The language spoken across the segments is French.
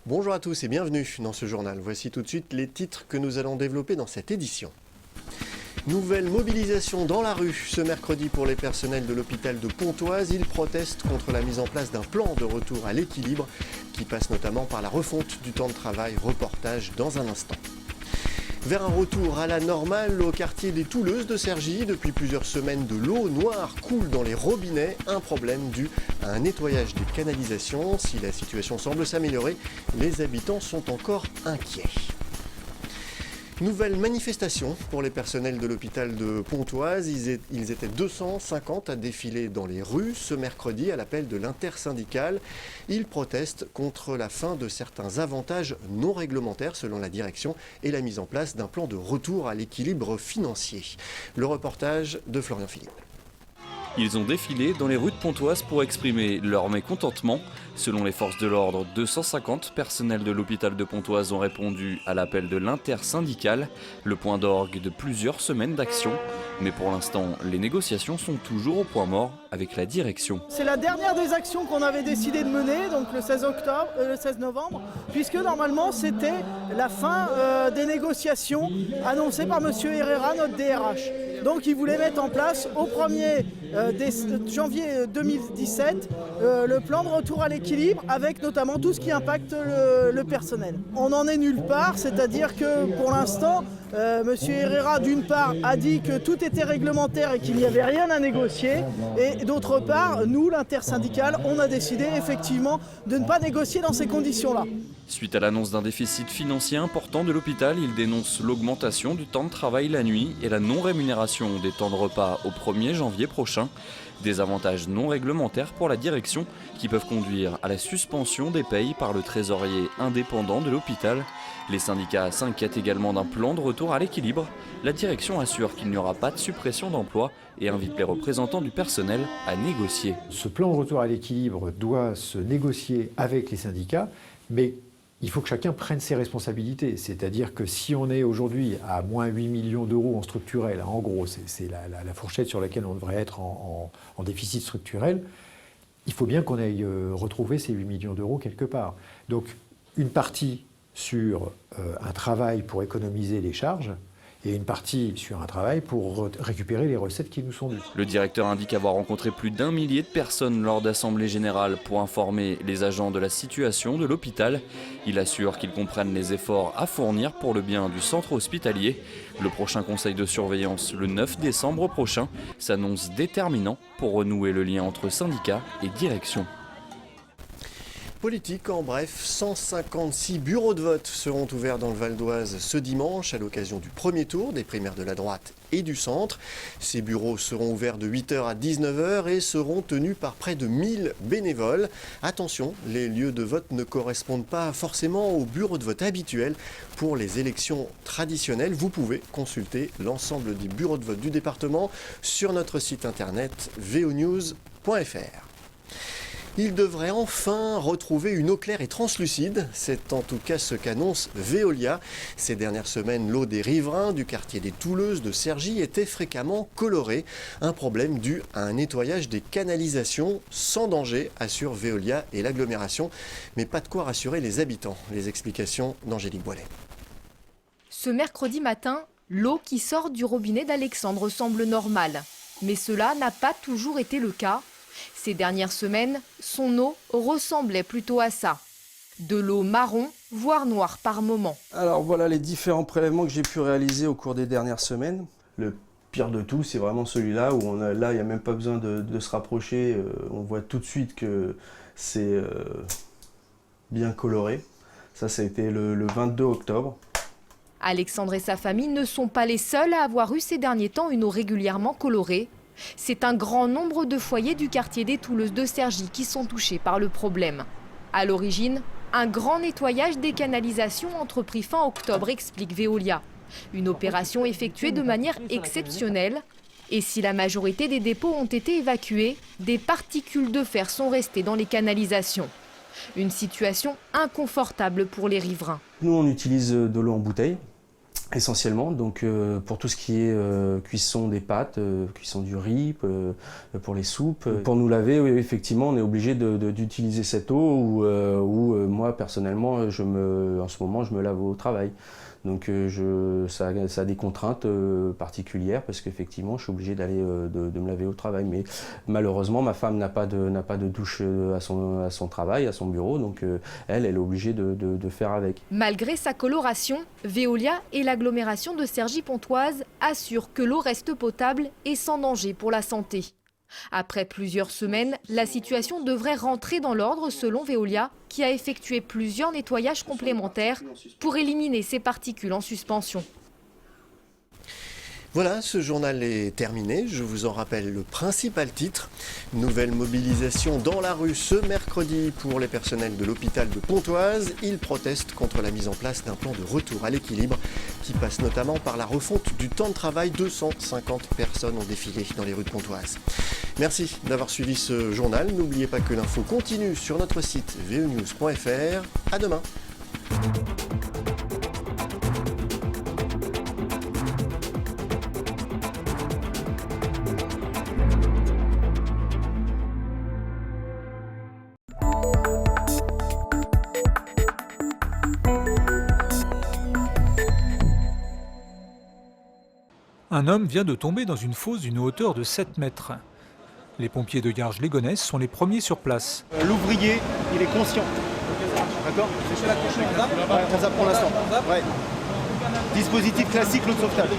Bonjour à tous et bienvenue dans ce journal. Voici tout de suite les titres que nous allons développer dans cette édition. Nouvelle mobilisation dans la rue ce mercredi pour les personnels de l'hôpital de Pontoise. Ils protestent contre la mise en place d'un plan de retour à l'équilibre qui passe notamment par la refonte du temps de travail. Reportage dans un instant. Vers un retour à la normale au quartier des Touleuses de Cergy. Depuis plusieurs semaines, de l'eau noire coule dans les robinets. Un problème dû à un nettoyage des canalisations. Si la situation semble s'améliorer, les habitants sont encore inquiets. Nouvelle manifestation pour les personnels de l'hôpital de Pontoise. Ils étaient 250 à défiler dans les rues ce mercredi à l'appel de l'intersyndicale. Ils protestent contre la fin de certains avantages non réglementaires selon la direction et la mise en place d'un plan de retour à l'équilibre financier. Le reportage de Florian Philippe. Ils ont défilé dans les rues de Pontoise pour exprimer leur mécontentement. Selon les forces de l'ordre, 250 personnels de l'hôpital de Pontoise ont répondu à l'appel de l'intersyndicale, le point d'orgue de plusieurs semaines d'action. Mais pour l'instant, les négociations sont toujours au point mort avec la direction. C'est la dernière des actions qu'on avait décidé de mener, donc le 16 novembre, puisque normalement c'était la fin des négociations annoncées par M. Herrera, notre DRH. Donc il voulait mettre en place au 1er janvier 2017 le plan de retour à l'équilibre avec notamment tout ce qui impacte le personnel. On n'en est nulle part, c'est-à-dire que pour l'instant, M. Herrera d'une part a dit que tout était réglementaire et qu'il n'y avait rien à négocier, et d'autre part, nous, l'intersyndicale, on a décidé effectivement de ne pas négocier dans ces conditions-là. Suite à l'annonce d'un déficit financier important de l'hôpital, il dénonce l'augmentation du temps de travail la nuit et la non-rémunération des temps de repas au 1er janvier prochain. Des avantages non réglementaires pour la direction qui peuvent conduire à la suspension des payes par le trésorier indépendant de l'hôpital. Les syndicats s'inquiètent également d'un plan de retour à l'équilibre. La direction assure qu'il n'y aura pas de suppression d'emplois et invite les représentants du personnel à négocier. Ce plan de retour à l'équilibre doit se négocier avec les syndicats, mais il faut que chacun prenne ses responsabilités. C'est-à-dire que si on est aujourd'hui à moins 8 millions d'euros en structurel, en gros, c'est la fourchette sur laquelle on devrait être en déficit structurel, il faut bien qu'on aille retrouver ces 8 millions d'euros quelque part. Donc une partie sur un travail pour économiser les charges, et une partie sur un travail pour récupérer les recettes qui nous sont dues. Le directeur indique avoir rencontré plus d'1 millier de personnes lors d'assemblées générales pour informer les agents de la situation de l'hôpital. Il assure qu'ils comprennent les efforts à fournir pour le bien du centre hospitalier. Le prochain conseil de surveillance, le 9 décembre prochain, s'annonce déterminant pour renouer le lien entre syndicats et direction. Politique, en bref, 156 bureaux de vote seront ouverts dans le Val d'Oise ce dimanche à l'occasion du premier tour des primaires de la droite et du centre. Ces bureaux seront ouverts de 8h à 19h et seront tenus par près de 1000 bénévoles. Attention, les lieux de vote ne correspondent pas forcément aux bureaux de vote habituels pour les élections traditionnelles. Vous pouvez consulter l'ensemble des bureaux de vote du département sur notre site internet vonews.fr. Il devrait enfin retrouver une eau claire et translucide. C'est en tout cas ce qu'annonce Veolia. Ces dernières semaines, l'eau des riverains du quartier des Touleuses de Cergy était fréquemment colorée. Un problème dû à un nettoyage des canalisations sans danger, assure Veolia et l'agglomération. Mais pas de quoi rassurer les habitants. Les explications d'Angélique Boilet. Ce mercredi matin, l'eau qui sort du robinet d'Alexandre semble normale. Mais cela n'a pas toujours été le cas. Ces dernières semaines, son eau ressemblait plutôt à ça. De l'eau marron, voire noire par moments. Alors voilà les différents prélèvements que j'ai pu réaliser au cours des dernières semaines. Le pire de tout, c'est vraiment celui-là où il n'y a même pas besoin de se rapprocher. On voit tout de suite que c'est bien coloré. Ça a été le 22 octobre. Alexandre et sa famille ne sont pas les seuls à avoir eu ces derniers temps une eau régulièrement colorée. C'est un grand nombre de foyers du quartier des Touleuses de Cergy qui sont touchés par le problème. À l'origine, un grand nettoyage des canalisations entrepris fin octobre, explique Veolia. Une opération effectuée de manière exceptionnelle. Et si la majorité des dépôts ont été évacués, des particules de fer sont restées dans les canalisations. Une situation inconfortable pour les riverains. Nous, on utilise de l'eau en bouteille. essentiellement, donc pour tout ce qui est cuisson des pâtes, cuisson du riz, pour les soupes. Pour nous laver, oui, effectivement, on est obligé d'utiliser cette eau où moi, personnellement, en ce moment, je me lave au travail. Donc ça a des contraintes particulières parce qu'effectivement, je suis obligé d'aller de me laver au travail. Mais malheureusement, ma femme n'a pas de douche à son travail, à son bureau, donc elle est obligée de faire avec. Malgré sa coloration, Veolia et l'agglomération de Cergy-Pontoise assurent que l'eau reste potable et sans danger pour la santé. Après plusieurs semaines, la situation devrait rentrer dans l'ordre selon Veolia, qui a effectué plusieurs nettoyages complémentaires pour éliminer ces particules en suspension. Voilà, ce journal est terminé. Je vous en rappelle le principal titre. Nouvelle mobilisation dans la rue ce mercredi pour les personnels de l'hôpital de Pontoise. Ils protestent contre la mise en place d'un plan de retour à l'équilibre qui passe notamment par la refonte du temps de travail. 250 personnes ont défilé dans les rues de Pontoise. Merci d'avoir suivi ce journal. N'oubliez pas que l'info continue sur notre site venews.fr. À demain. Un homme vient de tomber dans une fosse d'une hauteur de 7 mètres. Les pompiers de Garges-les-Gonesse sont les premiers sur place. L'ouvrier, il est conscient. D'accord ? On zappe pour l'instant. Ouais. Dispositif classique, l'eau de sauvetage.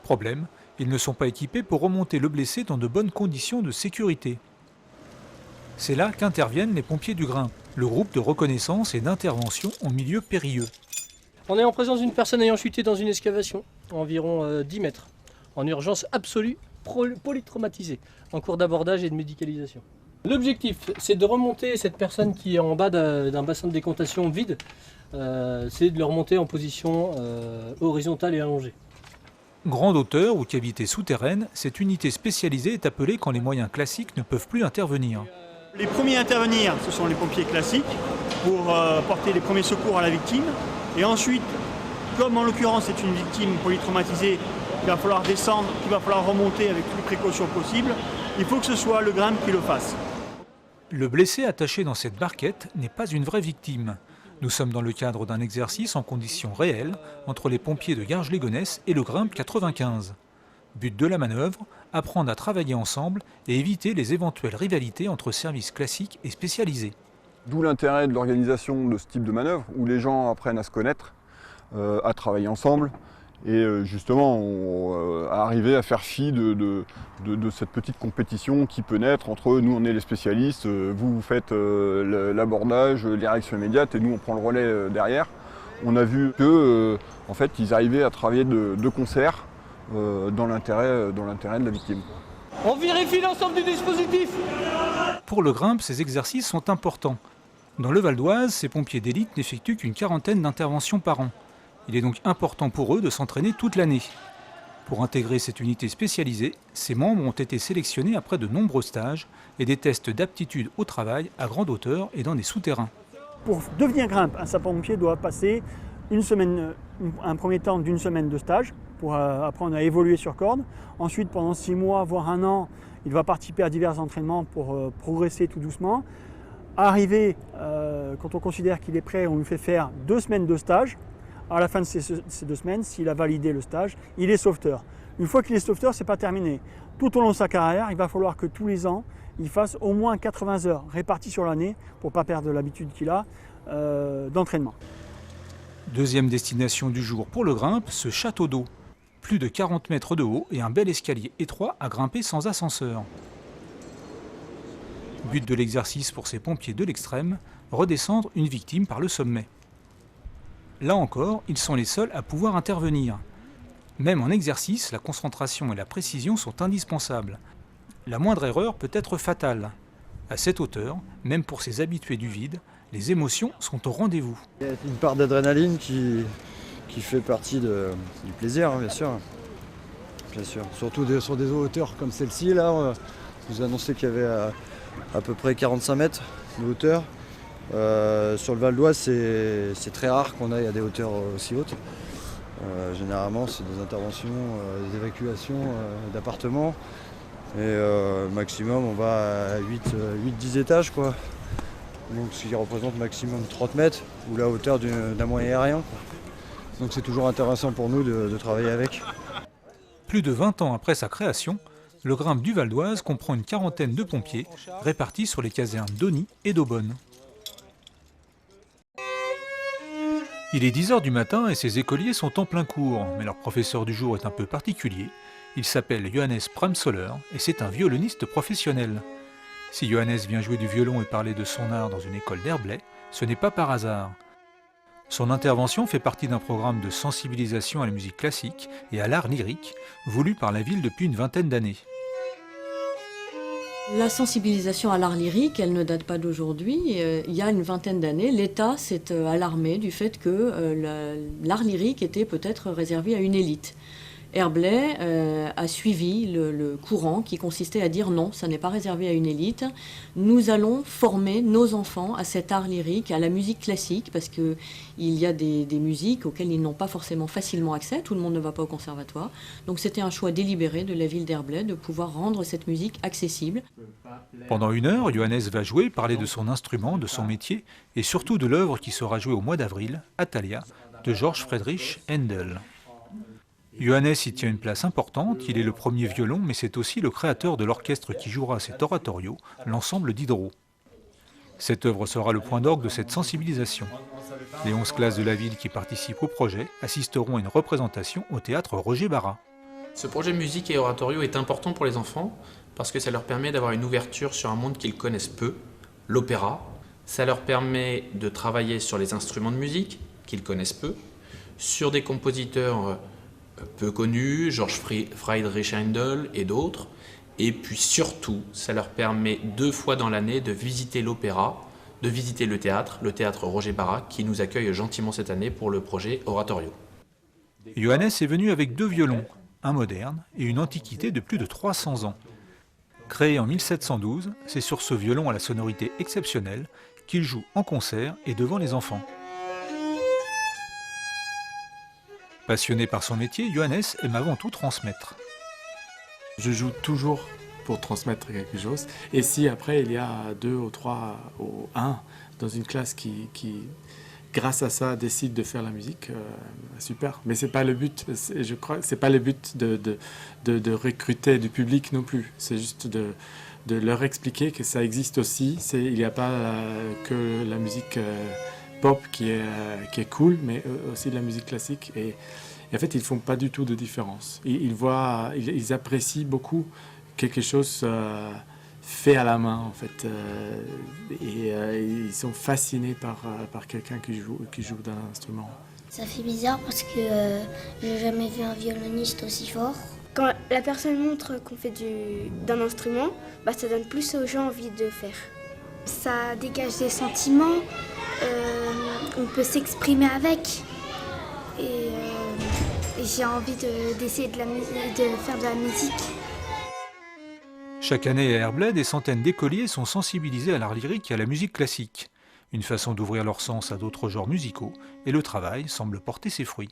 Problème, ils ne sont pas équipés pour remonter le blessé dans de bonnes conditions de sécurité. C'est là qu'interviennent les pompiers du Grimpe, le groupe de reconnaissance et d'intervention en milieu périlleux. On est en présence d'une personne ayant chuté dans une excavation, environ 10 mètres, en urgence absolue, polytraumatisée, en cours d'abordage et de médicalisation. L'objectif, c'est de remonter cette personne qui est en bas d'un bassin de décantation vide, c'est de le remonter en position horizontale et allongée. Grande hauteur ou cavité souterraine, cette unité spécialisée est appelée quand les moyens classiques ne peuvent plus intervenir. Les premiers à intervenir, ce sont les pompiers classiques, pour porter les premiers secours à la victime. Et ensuite, comme en l'occurrence c'est une victime polytraumatisée, il va falloir descendre, il va falloir remonter avec toutes les précautions possibles, il faut que ce soit le Grimpe qui le fasse. Le blessé attaché dans cette barquette n'est pas une vraie victime. Nous sommes dans le cadre d'un exercice en conditions réelles entre les pompiers de Garges-les-Gonesse et le Grimpe 95. But de la manœuvre, apprendre à travailler ensemble et éviter les éventuelles rivalités entre services classiques et spécialisés. D'où l'intérêt de l'organisation de ce type de manœuvre, où les gens apprennent à se connaître, à travailler ensemble, et justement à arriver à faire fi de cette petite compétition qui peut naître entre nous, on est les spécialistes, vous faites l'abordage, les réactions immédiates, et nous on prend le relais derrière. On a vu que en fait, ils arrivaient à travailler de concert dans l'intérêt de la victime. On vérifie l'ensemble du dispositif. Pour le Grimpe, ces exercices sont importants. Dans le Val d'Oise, ces pompiers d'élite n'effectuent qu'une quarantaine d'interventions par an. Il est donc important pour eux de s'entraîner toute l'année. Pour intégrer cette unité spécialisée, ses membres ont été sélectionnés après de nombreux stages et des tests d'aptitude au travail à grande hauteur et dans des souterrains. Pour devenir Grimpe, un sapeur-pompier doit passer un premier temps d'une semaine de stage pour apprendre à évoluer sur corde. Ensuite, pendant 6 mois, voire 1 an, il va participer à divers entraînements pour progresser tout doucement. Arrivé, quand on considère qu'il est prêt, on lui fait faire 2 semaines de stage. À la fin de ces 2 semaines, s'il a validé le stage, il est sauveteur. Une fois qu'il est sauveteur, ce n'est pas terminé. Tout au long de sa carrière, il va falloir que tous les ans, il fasse au moins 80 heures réparties sur l'année pour ne pas perdre l'habitude qu'il a d'entraînement. Deuxième destination du jour pour le Grimpe, ce château d'eau. Plus de 40 mètres de haut et un bel escalier étroit à grimper sans ascenseur. But de l'exercice pour ces pompiers de l'extrême, redescendre une victime par le sommet. Là encore, ils sont les seuls à pouvoir intervenir. Même en exercice, la concentration et la précision sont indispensables. La moindre erreur peut être fatale. À cette hauteur, même pour ces habitués du vide, les émotions sont au rendez-vous. Il y a une part d'adrénaline qui fait partie du plaisir, hein, bien sûr. Bien sûr. Surtout sur des hauteurs comme celle-ci, là, je vous ai annoncé qu'il y avait à peu près 45 mètres de hauteur. Sur le Val d'Oise, c'est très rare qu'on aille à des hauteurs aussi hautes. Généralement, c'est des interventions, des évacuations d'appartements. Et maximum, on va à 8-10 étages, quoi. Donc, ce qui représente maximum 30 mètres, ou la hauteur d'un moyen aérien, quoi. Donc c'est toujours intéressant pour nous de travailler avec. Plus de 20 ans après sa création, le Grimpe du Val d'Oise comprend une quarantaine de pompiers répartis sur les casernes d'Auny et d'Aubonne. Il est 10 h du matin et ses écoliers sont en plein cours, mais leur professeur du jour est un peu particulier. Il s'appelle Johannes Pramsoller et c'est un violoniste professionnel. Si Johannes vient jouer du violon et parler de son art dans une école d'Herblay, ce n'est pas par hasard. Son intervention fait partie d'un programme de sensibilisation à la musique classique et à l'art lyrique, voulu par la ville depuis une vingtaine d'années. La sensibilisation à l'art lyrique, elle ne date pas d'aujourd'hui. Il y a une vingtaine d'années, l'État s'est alarmé du fait que l'art lyrique était peut-être réservé à une élite. Herblay a suivi le courant qui consistait à dire non, ça n'est pas réservé à une élite. Nous allons former nos enfants à cet art lyrique, à la musique classique, parce qu'il y a des musiques auxquelles ils n'ont pas forcément facilement accès, tout le monde ne va pas au conservatoire. Donc c'était un choix délibéré de la ville d'Herblay de pouvoir rendre cette musique accessible. Pendant 1 heure, Johannes va jouer, parler de son instrument, de son métier, et surtout de l'œuvre qui sera jouée au mois d'avril, Athalia, de Georg Friedrich Händel. Johannes y tient une place importante, il est le premier violon, mais c'est aussi le créateur de l'orchestre qui jouera cet oratorio, l'ensemble Diderot. Cette œuvre sera le point d'orgue de cette sensibilisation. Les 11 classes de la ville qui participent au projet assisteront à une représentation au théâtre Roger Barra. Ce projet musique et oratorio est important pour les enfants parce que ça leur permet d'avoir une ouverture sur un monde qu'ils connaissent peu, l'opéra. Ça leur permet de travailler sur les instruments de musique qu'ils connaissent peu, sur des compositeurs peu connus, Georg Friedrich Händel et d'autres. Et puis surtout, ça leur permet 2 fois dans l'année de visiter l'opéra, de visiter le théâtre Roger Barra, qui nous accueille gentiment cette année pour le projet Oratorio. Johannes est venu avec 2 violons, un moderne et une antiquité de plus de 300 ans. Créé en 1712, c'est sur ce violon à la sonorité exceptionnelle qu'il joue en concert et devant les enfants. Passionné par son métier, Johannes aime avant tout transmettre. Je joue toujours pour transmettre quelque chose. Et si après il y a 2 ou 3 ou 1 dans une classe qui grâce à ça décide de faire la musique, super. Mais c'est pas le but. Je crois que c'est pas le but de recruter du public non plus. C'est juste de leur expliquer que ça existe aussi. Il n'y a pas que la musique pop qui est cool, mais aussi de la musique classique. Et en fait, ils font pas du tout de différence. Ils apprécient beaucoup quelque chose fait à la main, en fait. Ils sont fascinés par quelqu'un qui joue d'un instrument. Ça fait bizarre parce que j'ai jamais vu un violoniste aussi fort. Quand la personne montre qu'on fait d'un instrument, ça donne plus aux gens envie de faire. Ça dégage des sentiments, on peut s'exprimer avec. Et j'ai envie d'essayer de faire de la musique. Chaque année à Herblay, des centaines d'écoliers sont sensibilisés à l'art lyrique et à la musique classique. Une façon d'ouvrir leur sens à d'autres genres musicaux, et le travail semble porter ses fruits.